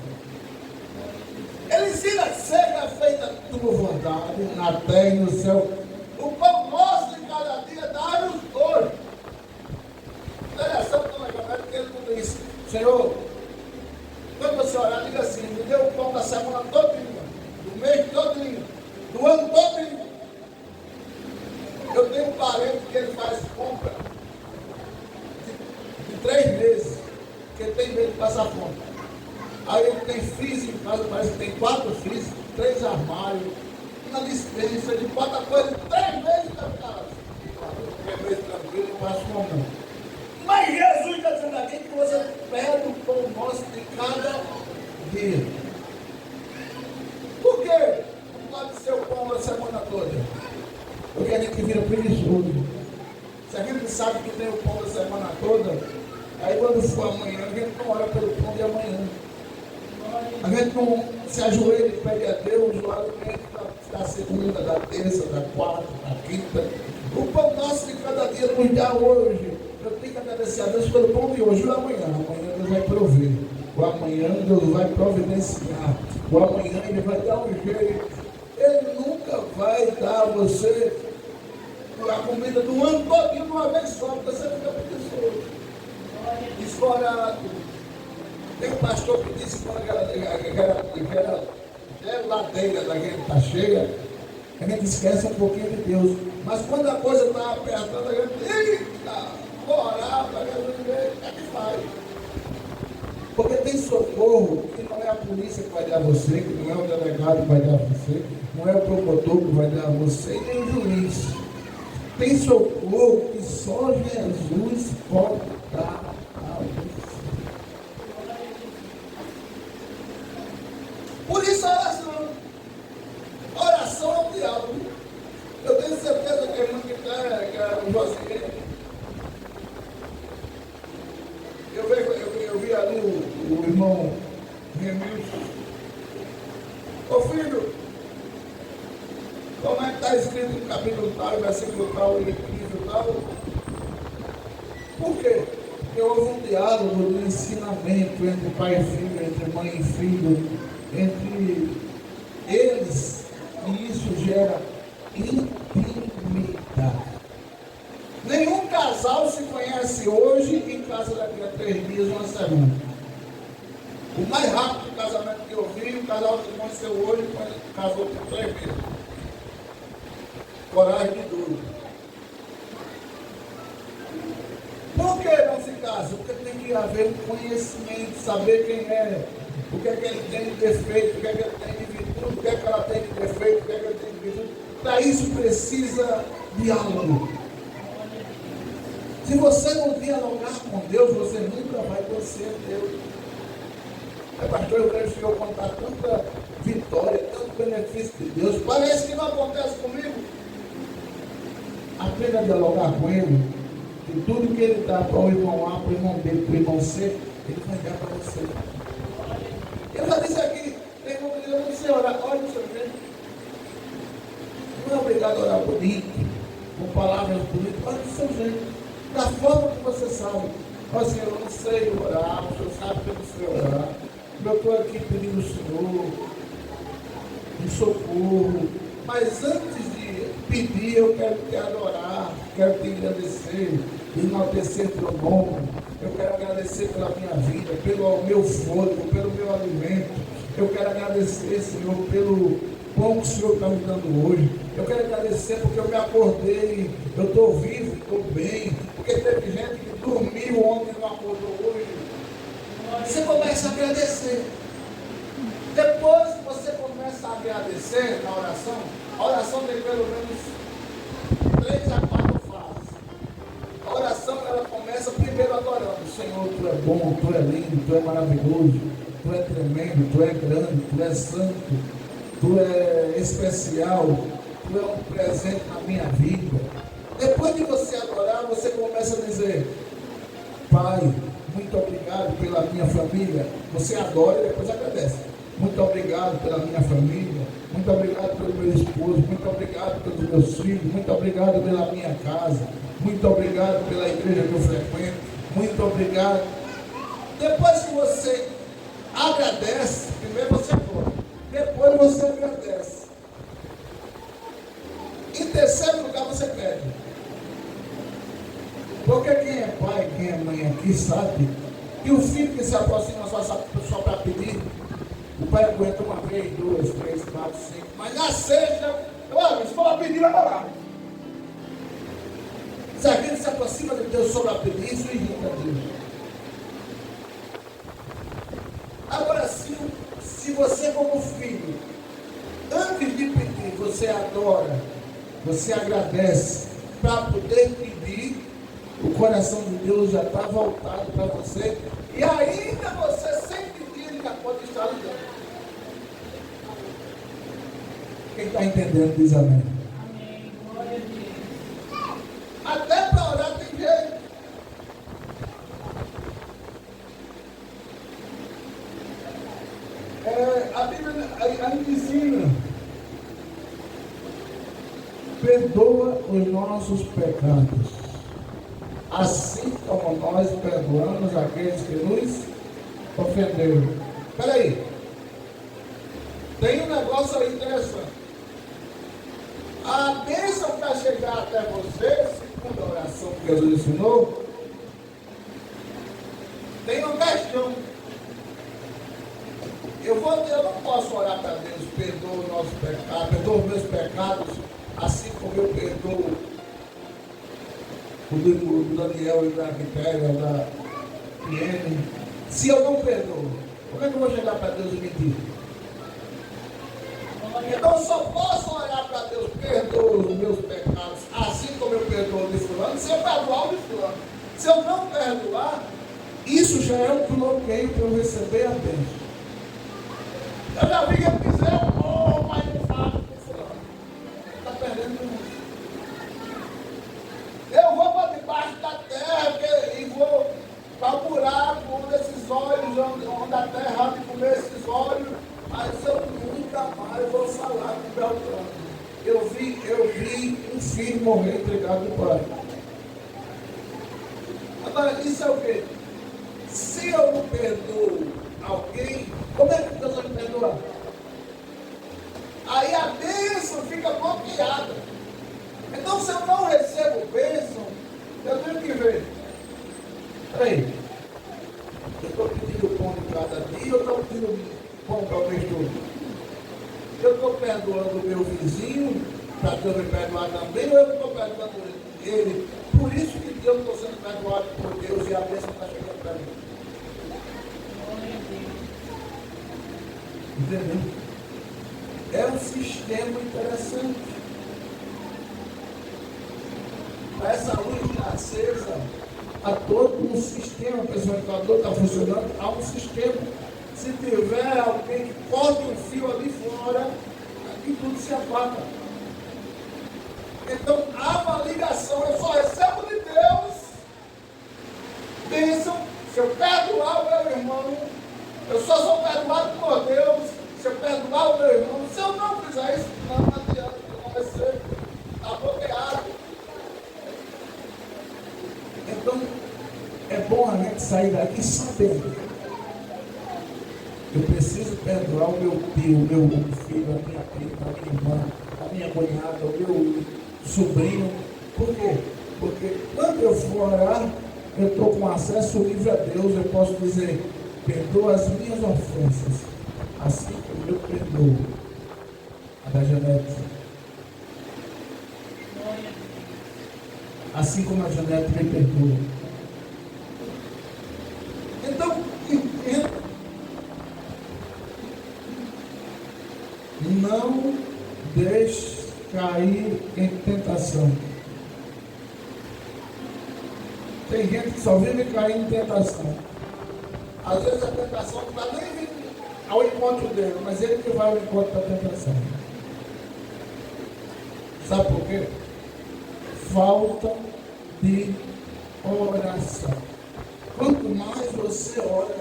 Ele ensina, seja feita a tua vontade na terra e no céu. O pão nosso de cada dia dá-nos hoje. Interessante no Evangelho que ele não disse, Senhor, quando você orar, diga assim, me dê o pão da semana todinha, do mês todinho, do ano todinho. Eu tenho um parente que ele faz compra de 3 meses, que ele tem medo de passar fome. Aí ele tem freezer em casa, parece que tem 4 freezer, 3 armários, uma dispensa, ele bota coisa 3 meses na casa. 3 meses tranquilo, não passa fome não. Mas Jesus está dizendo aqui que você pede o pão nosso de cada dia. Por quê? Não pode ser o pão da semana toda. Porque a gente vira preguiçoso. Se a gente sabe que tem o pão da semana toda, aí quando for amanhã, a gente não ora pelo pão de amanhã. A gente não se ajoelha e pede a Deus o alimento da segunda, da terça, da quarta, da quinta. O pão nosso de cada dia nos dá hoje. Eu tenho que agradecer a Deus pelo pão de hoje e o amanhã. Amanhã Deus vai prover. O amanhã Deus vai providenciar. O amanhã Ele vai dar um jeito. Ele nunca vai dar a você a comida do ano todo de uma vez só, porque você fica preguiçoso. Escorado. Tem um pastor que disse que quando aquela ladeira da gente está cheia, a gente esquece um pouquinho de Deus. Mas quando a coisa está apertada, a gente, eita, vou orar para Jesus ver o que é que faz. Porque tem socorro que não é a polícia que vai dar a você, que não é o delegado que vai dar a você, não é o promotor que vai dar a você, e nem o juiz. Tem socorro que só Jesus pode dar a você. Por isso a oração. A oração é um diálogo. Eu tenho certeza que a irmã que está, o José, eu vi ali o irmão Remilson. Ô filho, como é que está escrito no capítulo tal, versículo tal, e livro tal? Por quê? Porque houve um diálogo do ensinamento entre pai e filho, entre mãe e filho, entre eles, e isso gera intimidade. Nenhum casal se conhece hoje e casa daqui a 3 dias, uma semana. O mais rápido casamento que eu vi, o casal se conheceu hoje e casou por 3 meses. Coragem de duro. Por que não se casa? Porque tem que haver um conhecimento, saber quem é, o que é que ele tem de defeito, o que é que ele tem de virtude, o que é que ela tem de defeito, o que é que ele tem de virtude. Para isso precisa diálogo. Se você não dialogar com Deus, você nunca vai conhecer Deus. Pastor, eu quero que o Senhor contar tanta vitória, tanto benefício de Deus. Parece que não acontece comigo. Aprenda a dialogar com Ele. E tudo que Ele dá para o irmão A, para o irmão B, para o irmão C, Ele vai dar para você. Eu já disse aqui, tem como dizer, eu não sei orar, olha o seu jeito. Não é obrigado a orar bonito, com palavras bonitas, olha o seu jeito. Da forma que você sabe. Ó Senhor, eu não sei orar, o Senhor sabe que eu não sei orar. Eu estou aqui pedindo ao Senhor um socorro. Mas antes de pedir, eu quero te adorar, quero te agradecer, enaltecer teu nome. Eu quero agradecer pela minha vida, pelo meu fôlego, pelo meu alimento. Eu quero agradecer, Senhor, pelo pão que o Senhor está me dando hoje. Eu quero agradecer porque eu me acordei, eu estou vivo, estou bem. Porque teve gente que dormiu ontem e não acordou hoje. Você começa a agradecer. Depois que você começa a agradecer na oração, a oração tem pelo menos 3 a 4 fases. A oração ela começa primeiro adorando. Senhor, Tu é bom, Tu é lindo, Tu é maravilhoso, Tu é tremendo, Tu é grande, Tu é santo. Tu é especial, Tu é um presente na minha vida. Depois de você adorar, você começa a dizer: Pai, muito obrigado pela minha família. Você adora e depois agradece. Muito obrigado pela minha família. Muito obrigado pelo meu esposo. Muito obrigado pelos meus filhos. Muito obrigado pela minha casa. Muito obrigado pela igreja que eu frequento. Muito obrigado. Depois que você agradece, primeiro você adora. Depois você agradece. Em terceiro lugar você pede. Porque quem é pai, quem é mãe aqui sabe que o filho que se aproxima só para pedir, o pai aguenta 1 vez, 2, 3, 4, 5, mas na sexta, olha, se for pedir, vai morar. Se alguém se aproxima de Deus só para pedir, isso irrita Deus. Agora, se você como filho, antes de pedir, você adora, você agradece, para poder pedir, o coração de Deus já está voltado para você, e ainda você sem pedir, ele já pode estar lhe dando. Quem está entendendo diz amém. Amém. Glória a Deus. Até para orar tem jeito. A Bíblia ainda ensina: perdoa os nossos pecados, assim como nós perdoamos aqueles que nos ofenderam. Espera aí, tem um negócio aí interessante. A bênção para chegar até você, segundo a oração que Jesus ensinou, tem uma questão. Eu não posso orar para Deus: perdoa o nosso pecado, perdoa os meus pecados, assim como eu perdoo o do Daniel e da Quitéria, da Piene. Se eu não perdoo, como é que eu vou chegar para Deus e mentir? Então eu só posso olhar para Deus, perdoa os meus pecados, assim como eu perdoo de fulano, se eu perdoar o de fulano. Se eu não perdoar, isso já é um bloqueio para eu receber a bênção. Eu já vi ele dizer, oh, mas não fala com fulano. Está perdendo muito. Eu vou para debaixo da terra e vou para o buraco desses olhos, onde a terra há de comer esses olhos, mas eu nunca mais vou falar com Beltrano. Eu vi um filho morrer entregado do pai. Agora, isso é o quê? Se eu não perdoo alguém, como é que Deus vai me perdoar? Aí a bênção fica bloqueada. Então, se eu não recebo bênção, eu tenho que ver. Peraí, eu estou pedindo pão de cada dia, eu estou pedindo pão para o mês todo. Eu estou perdoando o meu vizinho, para Deus me perdoar também, ou eu estou perdoando ele? Por isso que eu estou sendo perdoado por Deus e a bênção está chegando para mim. Entendeu? É um sistema interessante. Para essa luz acesa, há todo um sistema, o ventilador está funcionando, há um sistema. Se tiver alguém que corte um fio ali fora, aqui tudo se apaga. Então há uma ligação, eu só recebo de Deus bênção se eu perdoar o meu irmão. Eu só sou perdoado por Deus se eu perdoar o meu irmão. Se eu não fizer isso, não adianta, eu não recebo. Está bloqueado. Então, é bom a gente sair daqui sabendo. Eu preciso perdoar o meu tio, o meu filho, a minha prima, a minha irmã, a minha cunhada, o meu sobrinho. Por quê? Porque quando eu for orar, eu estou com acesso livre a Deus. Eu posso dizer, perdoa as minhas ofensas, assim como eu perdoo a da Janete. Assim como a Janete me perdoa. Então, entenda. Não deixe cair em tentação. Tem gente que só vive caindo em tentação. Às vezes a tentação não está nem vindo ao encontro dele, mas ele que vai ao encontro da tentação. Sabe por quê? Falta de oração. Quanto mais você ora,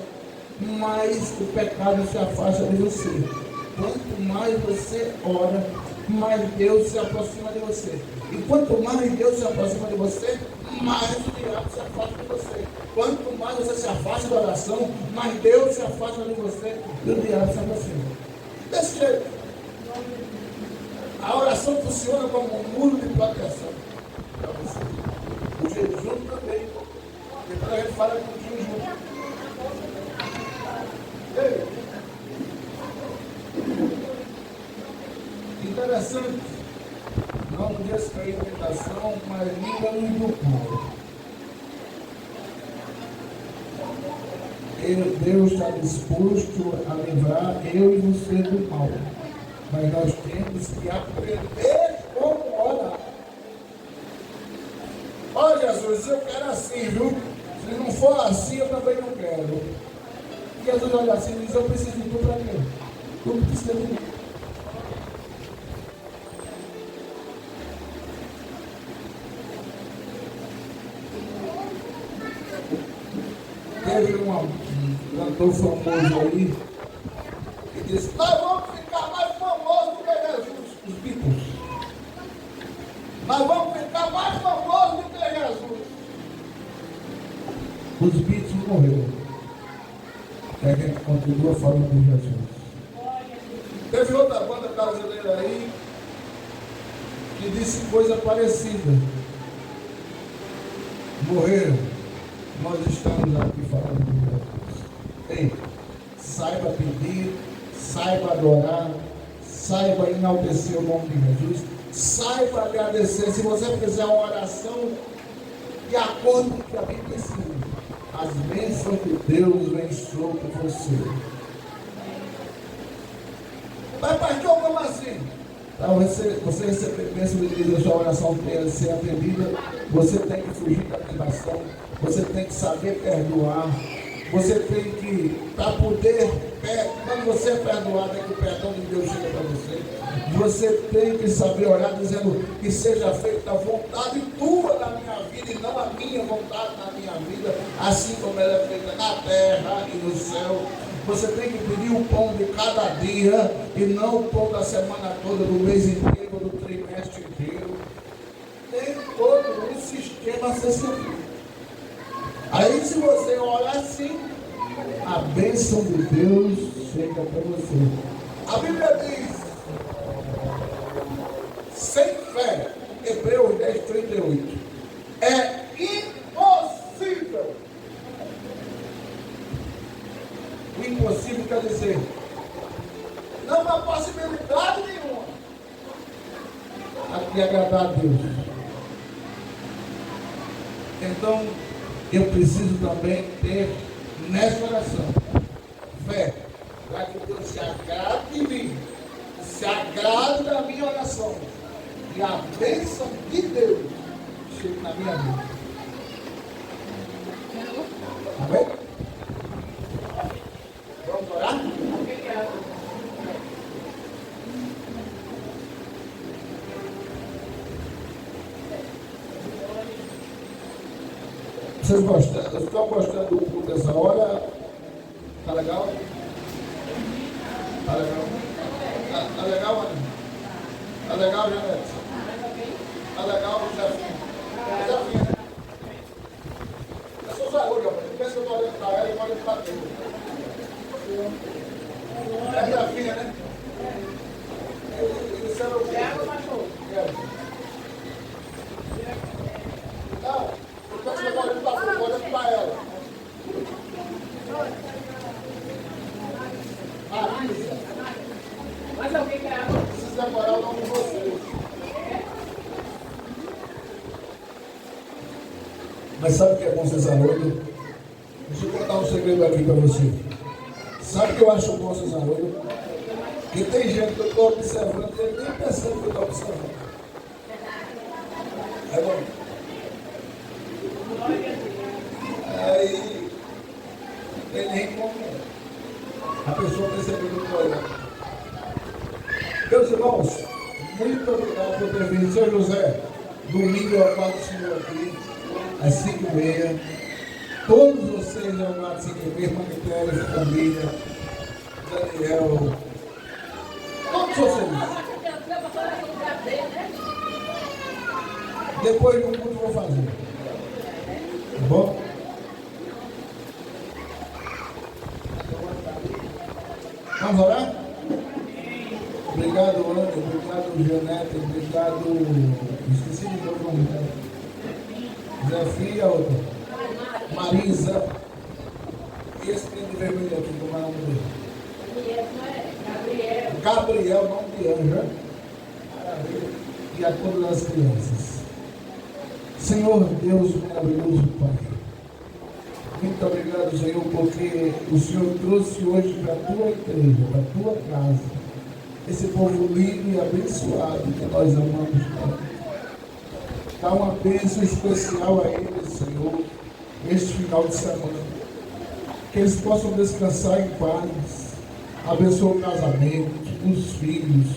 mais o pecado se afasta de você. Quanto mais você ora, mais Deus se aproxima de você. E quanto mais Deus se aproxima de você, mais o diabo se afasta de você. Quanto mais você se afasta da oração, mais Deus se afasta de você e o diabo se aproxima. Desse jeito. A oração funciona como um muro de proteção para você. O jejum também. Depois a gente fala com o jejum. Ei. Interessante, não podia cair em tentação, mas livra-nos do mal. Deus está disposto a livrar eu e você do mal, mas nós temos que aprender como orar. Ó Jesus, eu quero assim, viu? Se não for assim, eu também não quero. Jesus olha assim e diz, eu preciso de tu para quê? Tu não precisa de mim. Teve um cantor famoso aí que disse, nós vamos ficar mais famosos do que Jesus, os Beatles. Nós vamos ficar mais famosos do que Jesus. Os Beatles morreram. A gente continua falando de Jesus. Teve outra banda brasileira aí que disse coisa parecida. Morreram. Nós estamos aqui falando de Jesus. Ei, saiba pedir, saiba adorar, saiba enaltecer o nome de Jesus, saiba agradecer. Se você fizer uma oração de acordo com o que a Bíblia ensina, as bênçãos de Deus vêm sobre você. Mas pastor, como assim? Para você receber bênção de Deus, a sua oração tenha de ser atendida, você tem que fugir da tentação, você tem que saber perdoar, você tem que, para poder, quando você é perdoado, é que o perdão de Deus chega para você. Você tem que saber orar dizendo que seja feita a vontade tua na minha vida e não a minha vontade na minha vida, assim como ela é feita na terra e no céu. Você tem que pedir o pão de cada dia e não o pão da semana toda, do mês inteiro, do trimestre inteiro. Tem todo um sistema a ser seguido. Aí, se você olhar assim, a bênção de Deus chega para você. A Bíblia diz: sem fé, Hebreus 10:38, é impossível. O impossível quer dizer, não há possibilidade nenhuma de agradar a Deus. Então, eu preciso também ter nessa oração fé, para que Deus se agrade de mim, se agrade da minha oração e a bênção de Deus chegue na minha vida. Amém? Vamos orar? Vocês estão gostando do culto dessa hora? Tá legal? Tá legal? Tá legal, Ana? Tá legal, Janete? Tá legal, Jefinho? Jefinho, né? Eu sou saúde, rapaz. Pensa que eu tô olhando pra ela e olhando pra Deus. É Jefinho, né? Isso era o quê? Não, eu penso que eu tô olhando pra Deus, olhando pra ela. Marisa. Mas alguém quer água? Preciso decorar o nome de vocês. Mas sabe o que é bom ser zaroio? Deixa eu contar um segredo aqui para você. Sabe o que eu acho bom ser zaroio? Que tem gente que eu estou observando e ele nem percebe que eu estou observando. É bom? Aí, ele nem compreende. A pessoa percebeu que eu estou olhando. Meus irmãos, muito obrigado por ter vindo. Seu José, domingo eu aguardo o senhor aqui, às 5h30. Todos vocês eu aguardo às 5h30, Manitério, família, Daniel, todos vocês. Depois do culto eu vou fazer. Tá bom? Vamos orar? Obrigado, Ana, obrigado, Janete, obrigado. Esqueci de todo mundo. Zé e a outra. Marisa. E esse menino de vermelho aqui, como é o nome dele? Gabriel, nome de anjo, né? Maravilha. E a todas as crianças. Senhor Deus maravilhoso, Pai. Muito obrigado, Senhor, porque o Senhor trouxe hoje para a tua igreja, para a tua casa, esse povo lindo e abençoado que nós amamos tanto. Dá uma bênção especial a eles, Senhor, este final de semana. Que eles possam descansar em paz. Abençoa o casamento, os filhos,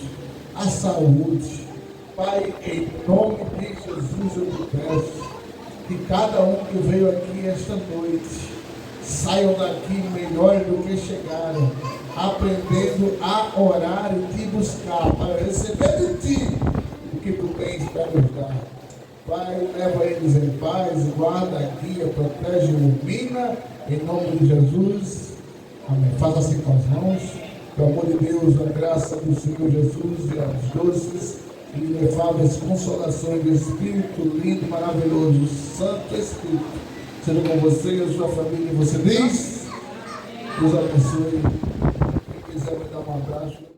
a saúde. Pai, em nome de Jesus eu te peço que cada um que veio aqui esta noite saiam daqui melhor do que chegaram, aprendendo a orar e te buscar para receber de ti o que tu tens para nos dar. Pai, leva eles em paz, guarda, guia, protege, ilumina, em nome de Jesus. Amém. Faça assim com as mãos. Pelo amor de Deus, a graça do Senhor Jesus e as doces e inefáveis consolações do Espírito lindo, maravilhoso, Santo Espírito, seja com você e a sua família. Você diz? Deus abençoe. Quem quiser me dar um abraço.